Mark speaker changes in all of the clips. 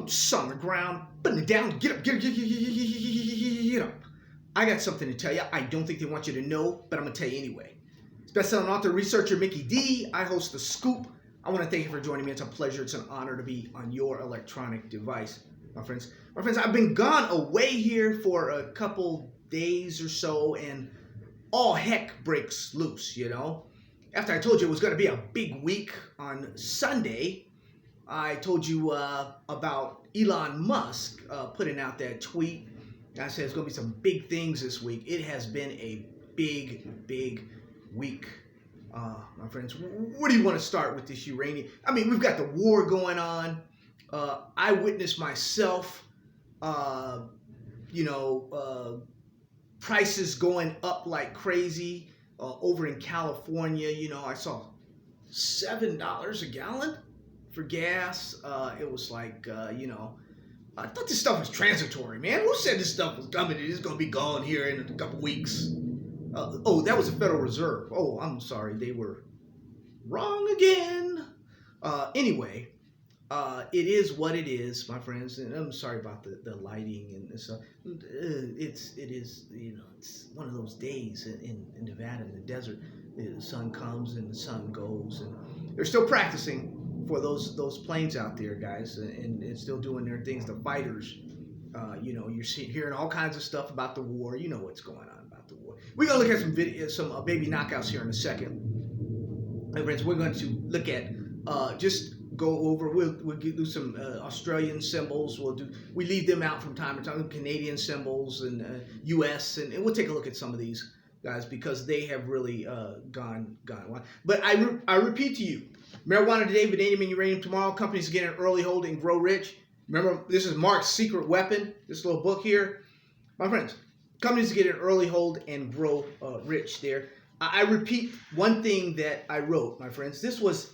Speaker 1: boots on the ground, putting it down, get up, get up. I got something to tell you. I don't think they want you to know, but I'm going to tell you anyway. Best-selling author, researcher Mickey D. I host The Scoop. I want to thank you for joining me. It's a pleasure. It's an honor to be on your electronic device, my friends. My friends, I've been gone away here for a couple days or so, and all heck breaks loose, you know. After I told you it was going to be a big week on Sunday, I told you about Elon Musk putting out that tweet. I said it's going to be some big things this week. It has been a big, big week, my friends. Where do you want to start with this uranium? I mean, we've got the war going on. I witnessed myself, prices going up like crazy over in California. You know, I saw $7 a gallon for gas. It was like, I thought this stuff was transitory, man. Who said this stuff was coming? It's going to be gone here in a couple weeks. That was the Federal Reserve. Oh, I'm sorry. They were wrong again. Anyway, it is what it is, my friends. And I'm sorry about the lighting and stuff. It is, it's one of those days in Nevada, in the desert. The sun comes and the sun goes. And they're still practicing for those planes out there, guys, and still doing their things. The fighters, you're hearing all kinds of stuff about the war. You know what's going on about the war. We're going to look at some baby knockouts here in a second. My friends, we're going to look at, just go over, we'll do some Australian symbols. We leave them out from time to time, Canadian symbols and US, and we'll take a look at some of these guys because they have really gone wild. But I repeat to you, marijuana today, vanadium and uranium tomorrow. Companies get an early hold and grow rich. Remember, this is Mark's secret weapon, this little book here. My friends, companies get an early hold and grow rich there. I repeat one thing that I wrote, my friends. This was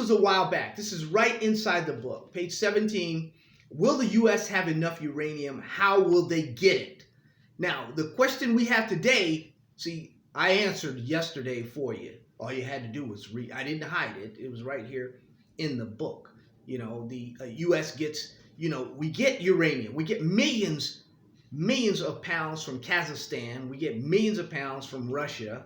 Speaker 1: a while back. This is right inside the book, page 17. Will the U.S. have enough uranium? How will they get it? Now, the question we have today, see, I answered yesterday for you. All you had to do was read. I didn't hide it. It was right here in the book. The U.S. gets, we get uranium. We get millions of pounds from Kazakhstan. We get millions of pounds from Russia.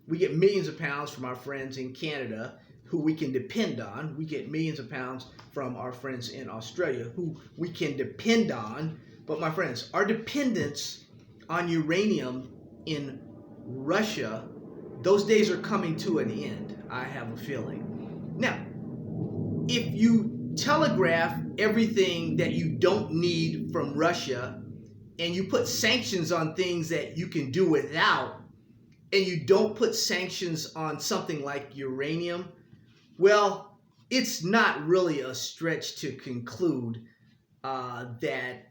Speaker 1: We get millions of pounds from our friends in Canada, who we can depend on. We get millions of pounds from our friends in Australia, who we can depend on. But my friends, our dependence on uranium in Russia, those days are coming to an end, I have a feeling. Now, if you telegraph everything that you don't need from Russia and you put sanctions on things that you can do without, and you don't put sanctions on something like uranium, well, it's not really a stretch to conclude that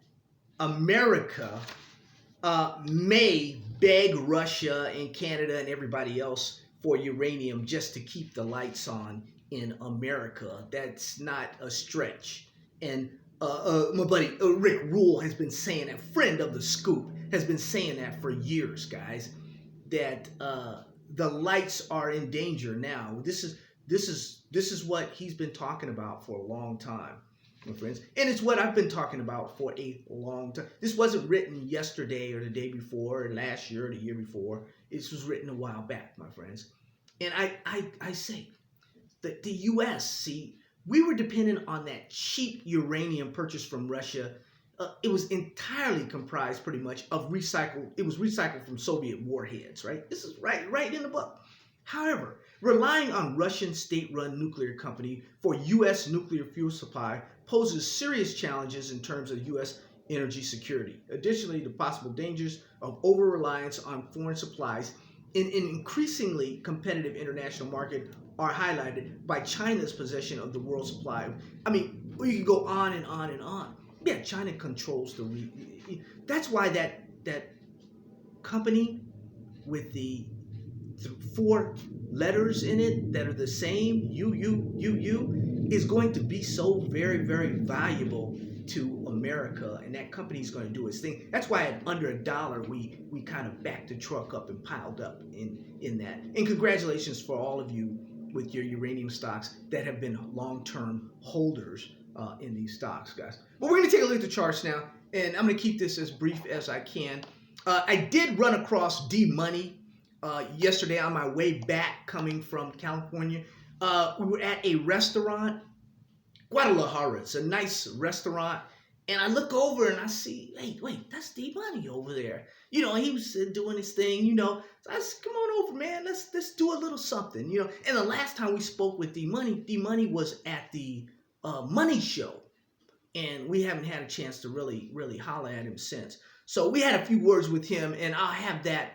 Speaker 1: America may beg Russia and Canada and everybody else for uranium just to keep the lights on in America. That's not a stretch. And my buddy Rick Rule has been saying, a friend of the Scoop, has been saying that for years, guys, that the lights are in danger now. This is what he's been talking about for a long time, my friends. And it's what I've been talking about for a long time. This wasn't written yesterday or the day before or last year or the year before. This was written a while back, my friends. And I say that the U.S., see, we were dependent on that cheap uranium purchased from Russia. It was entirely comprised pretty much of it was recycled from Soviet warheads, right? This is right in the book. However, relying on Russian state-run nuclear company for U.S. nuclear fuel supply poses serious challenges in terms of U.S. energy security. Additionally, the possible dangers of over-reliance on foreign supplies in an increasingly competitive international market are highlighted by China's possession of the world supply. I mean, we can go on and on and on. Yeah, China controls that's why that company with the 4 letters in it that are the same, U, is going to be so very, very valuable to America, and that company is going to do its thing. That's why at under $1, we kind of backed the truck up and piled up in that. And congratulations for all of you with your uranium stocks that have been long-term holders in these stocks, guys. But we're going to take a look at the charts now, and I'm going to keep this as brief as I can. I did run across D-Money yesterday on my way back coming from California. We were at a restaurant, Guadalajara. It's a nice restaurant. And I look over and I see, hey, wait, that's D-Money over there. You know, he was doing his thing, you know. So I said, come on over, man. Let's do a little something, you know. And the last time we spoke with D-Money was at the Money Show. And we haven't had a chance to really holler at him since. So we had a few words with him, and I'll have that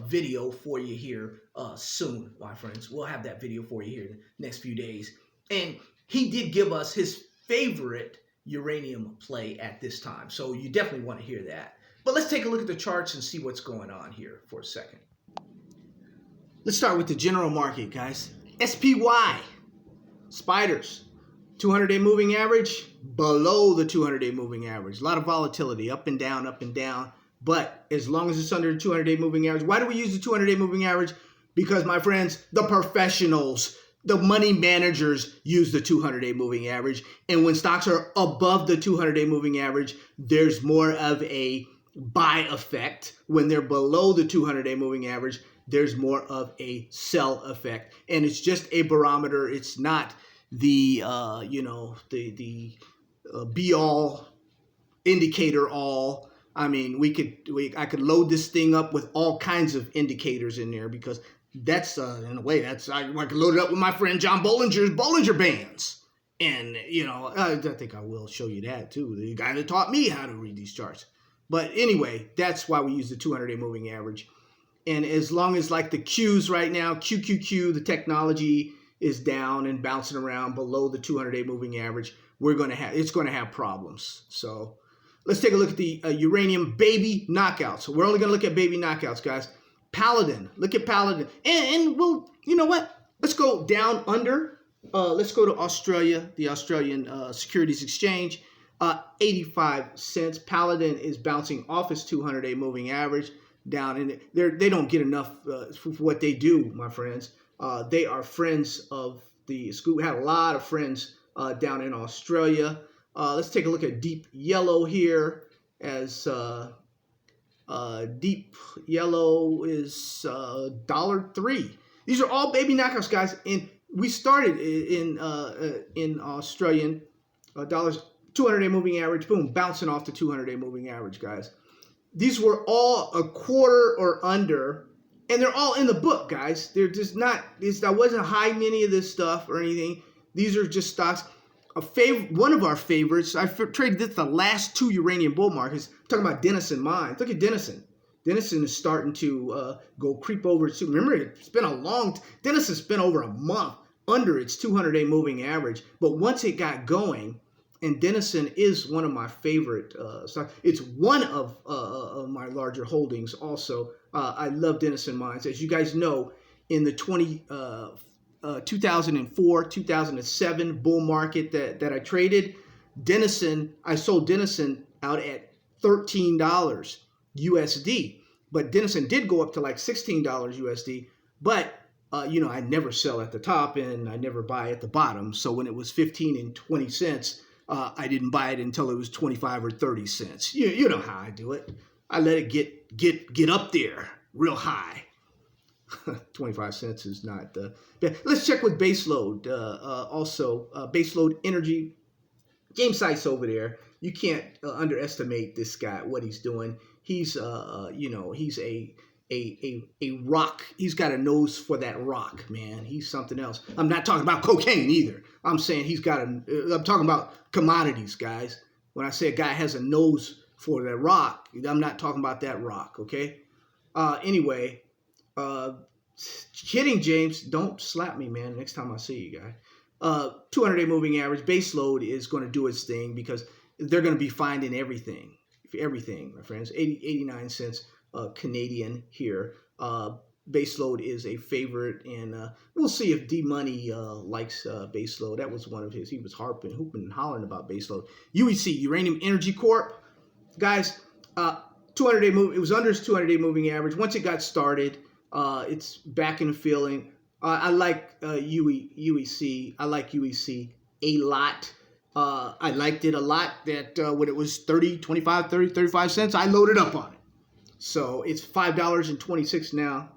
Speaker 1: video for you here soon, my friends. We'll have that video for you here in the next few days. And he did give us his favorite uranium play at this time. So you definitely want to hear that. But let's take a look at the charts and see what's going on here for a second. Let's start with the general market, guys. SPY, spiders, 200-day moving average, below the 200-day moving average. A lot of volatility, up and down, up and down. But as long as it's under the 200-day moving average, why do we use the 200-day moving average? Because, my friends, the professionals, the money managers use the 200-day moving average. And when stocks are above the 200-day moving average, there's more of a buy effect. When they're below the 200-day moving average, there's more of a sell effect. And it's just a barometer. It's not the, the be-all indicator all. I mean, I could load this thing up with all kinds of indicators in there, because that's in a way I could load it up with my friend John Bollinger's Bollinger Bands. And, I think I will show you that too. The guy that taught me how to read these charts. But anyway, that's why we use the 200-day moving average. And as long as, like, the Qs right now, QQQ, the technology is down and bouncing around below the 200-day moving average, it's going to have problems. So let's take a look at the uranium baby knockouts. We're only going to look at baby knockouts, guys. Paladin, look at Paladin. And we'll, you know what? Let's go down under. Let's go to Australia, the Australian Securities Exchange. 85 cents. Paladin is bouncing off its 200-day moving average down, and they don't get enough for what they do, my friends. They are friends of the school. We had a lot of friends down in Australia. Let's take a look at Deep Yellow here, as Deep Yellow is $1.03. These are all baby knockouts, guys. And we started in Australian dollars, 200-day moving average, boom, bouncing off the 200-day moving average, guys. These were all a quarter or under, and they're all in the book, guys. They're just not, I wasn't hiding any of this stuff or anything. These are just stocks. One of our favorites, I traded this the last two uranium bull markets. I'm talking about Denison Mines. Look at Denison. Denison is starting to creep over. Remember, it's been Denison's been over a month under its 200-day moving average. But once it got going, and Denison is one of my favorite stocks. It's one of my larger holdings also. I love Denison Mines. As you guys know, in the 2004, 2007 bull market that I traded, I sold Denison out at $13 USD. But Denison did go up to like $16 USD. But, I never sell at the top and I never buy at the bottom. So when it was 15 and 20 cents, I didn't buy it until it was 25 or 30 cents. You know how I do it. I let it get up there real high. 25 cents is not bad. Let's check with baseload. Also, baseload energy. James Sykes over there. You can't underestimate this guy, what he's doing. He's he's a rock. He's got a nose for that rock, man. He's something else. I'm not talking about cocaine either. I'm saying I'm talking about commodities, guys. When I say a guy has a nose for that rock, I'm not talking about that rock, okay? Anyway, kidding, James. Don't slap me, man, next time I see you, guy. 200-day moving average. Base load is going to do its thing because they're going to be finding everything, my friends. 89 cents Canadian here. Base load is a favorite, and we'll see if D-Money likes base load. That was one of his. He was hooping and hollering about base load. UEC, Uranium Energy Corp. Guys, 200-day move. It was under its 200-day moving average. Once it got started, it's back in the feeling. I like UEC. I like UEC a lot. I liked it a lot that when it was 30, 25, 30, 35 cents, I loaded up on it. So it's $5.26 now,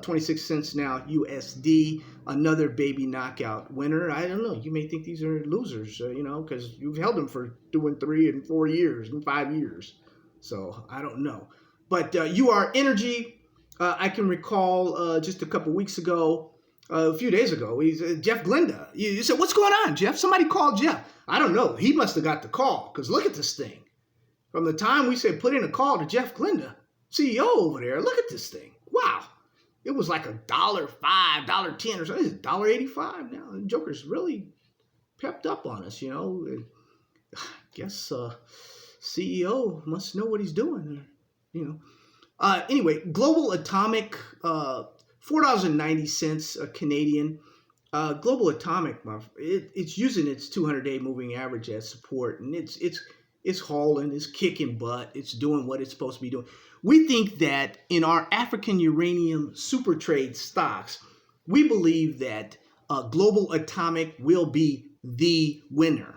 Speaker 1: 26 cents now USD. Another baby knockout winner. I don't know. You may think these are losers, because you've held them for doing 3 and 4 years and 5 years. So I don't know. But UR Energy, I can recall just a couple weeks ago, a few days ago, he's Jeff Glinda. You said, what's going on, Jeff? Somebody called Jeff. I don't know. He must have got the call, because look at this thing. From the time we said put in a call to Jeff Glinda, CEO over there, look at this thing. Wow. It was like $1.05, $1.10 or something. It's $1.85 now. The Joker's really pepped up on us, I guess CEO must know what he's doing there, Anyway, Global Atomic, $4.90 Canadian. Global Atomic, it's using its 200-day moving average as support, and it's hauling, it's kicking butt, it's doing what it's supposed to be doing. We think that in our African uranium super trade stocks, we believe that Global Atomic will be the winner,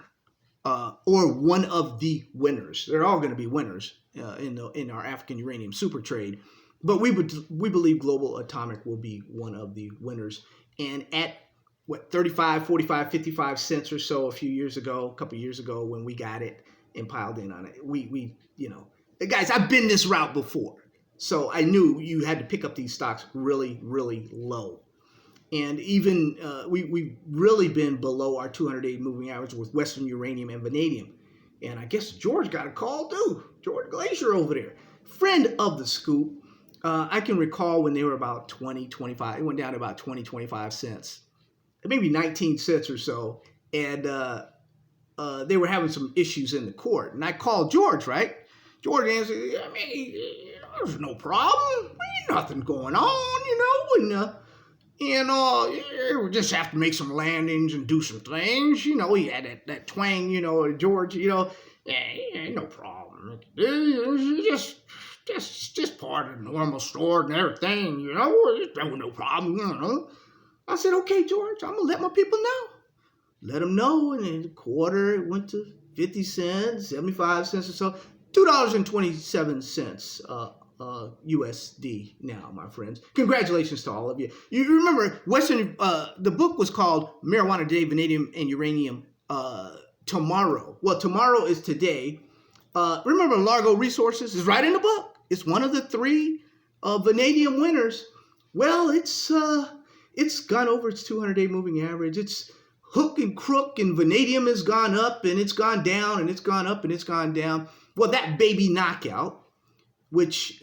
Speaker 1: or one of the winners. They're all going to be winners in our African uranium super trade, but we believe Global Atomic will be one of the winners. And at 35, 45, 55 cents or so a couple years ago when we got it and piled in on it, we guys, I've been this route before, so I knew you had to pick up these stocks really, really low. And even we've really been below our 200-day moving average with Western Uranium and Vanadium. And I guess George got a call too. George Glacier over there, friend of the scoop. I can recall when they were about 20, 25. It went down to about 20, 25 cents, maybe 19 cents or so. And they were having some issues in the court. And I called George, right? George answered, there's no problem. Ain't nothing going on, and we just have to make some landings and do some things. He had that twang, George, ain't no problem. It's just part of the normal store and everything, there was no problem, I said, okay, George, I'm going to let my people know. Let them know, and in the quarter, it went to 50 cents, 75 cents or so, $2.27 USD now, my friends. Congratulations to all of you. You remember, the book was called Marijuana Today, Vanadium and Uranium Tomorrow. Well, tomorrow is today. Remember, Largo Resources is right in the book. It's one of the 3 vanadium winners. Well, it's gone over its 200-day moving average. It's hook and crook, and vanadium has gone up, and it's gone down, and it's gone up, and it's gone down. Well, that baby knockout, which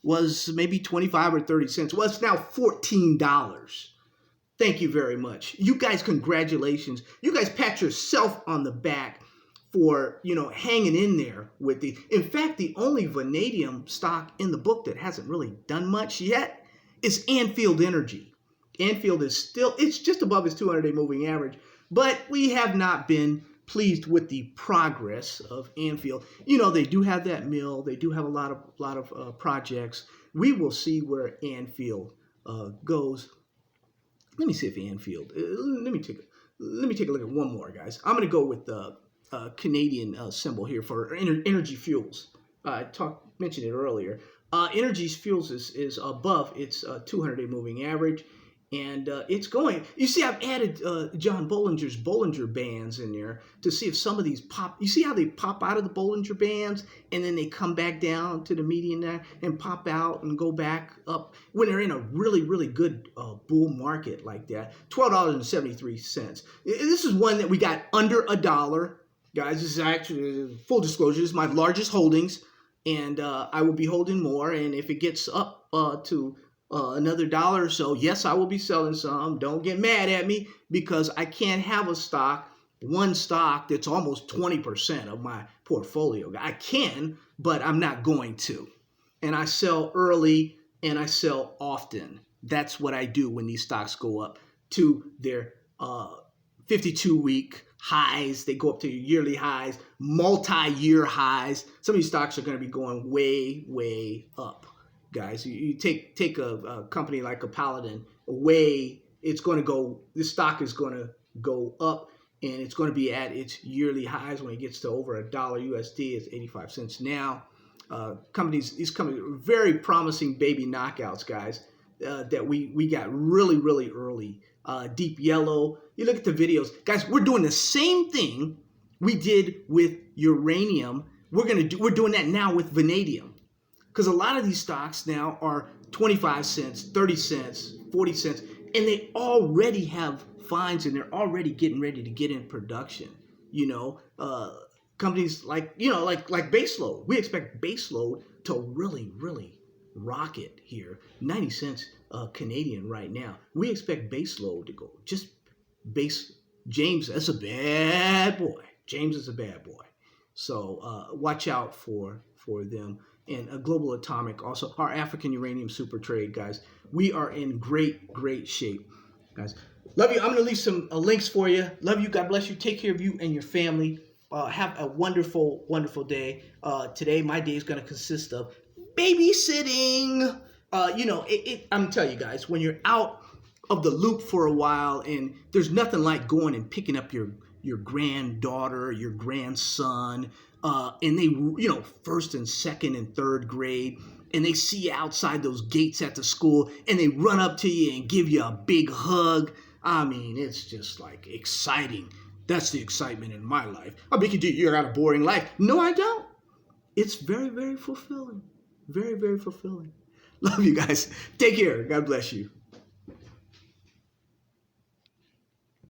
Speaker 1: was maybe 25 or 30 cents, well, it's now $14. Thank you very much. You guys, congratulations. You guys pat yourself on the back for, hanging in there with in fact, the only vanadium stock in the book that hasn't really done much yet is Anfield Energy. Anfield it's just above its 200-day moving average, but we have not been pleased with the progress of Anfield. They do have that mill. They do have a lot of projects. We will see where Anfield goes. Let me see if Anfield. Let me take a look at one more, guys. I'm going to go with the Canadian symbol here for Energy Fuels. I mentioned it earlier. Energy Fuels is above its 200-day moving average. And it's going. You see, I've added John Bollinger's Bollinger Bands in there to see if some of these pop. You see how they pop out of the Bollinger Bands and then they come back down to the median there and pop out and go back up when they're in a really, really good bull market like that. $12.73. This is one that we got under $1, guys. This is actually full disclosure. This is my largest holdings, and I will be holding more. And if it gets up to another $1 or so, yes, I will be selling some. Don't get mad at me, because I can't have one stock that's almost 20% of my portfolio. I can, but I'm not going to. And I sell early and I sell often. That's what I do when these stocks go up to their 52-week highs. They go up to yearly highs, multi-year highs. Some of these stocks are going to be going way, way up. Guys, you take a company like a Paladin away, it's going to go. This stock is going to go up and it's going to be at its yearly highs when it gets to over $1 USD. It's 85 cents now. These companies are very promising baby knockouts, guys, that we got really, really early. Deep Yellow. You look at the videos, guys. We're doing the same thing we did with uranium. We're doing that now with vanadium, because a lot of these stocks now are 25 cents, 30 cents, 40 cents, and they already have finds and they're already getting ready to get in production. Companies like baseload. We expect baseload to really, really rocket here. 90 cents Canadian right now. We expect baseload to go. Just James, that's a bad boy. James is a bad boy. So watch out for them. And Global Atomic, also our African uranium super trade, guys. We are in great, great shape, guys. Love you. I'm going to leave some links for you. Love you. God bless you. Take care of you and your family. Have a wonderful, wonderful day. Today, my day is going to consist of babysitting. I'm telling you guys, when you're out of the loop for a while, and there's nothing like going and picking up your granddaughter, your grandson, and they, first and second and third grade, and they see you outside those gates at the school, and they run up to you and give you a big hug. I mean, it's just like exciting. That's the excitement in my life. I mean, you're got a boring life. No, I don't. It's very, very fulfilling. Very, very fulfilling. Love you guys. Take care. God bless you.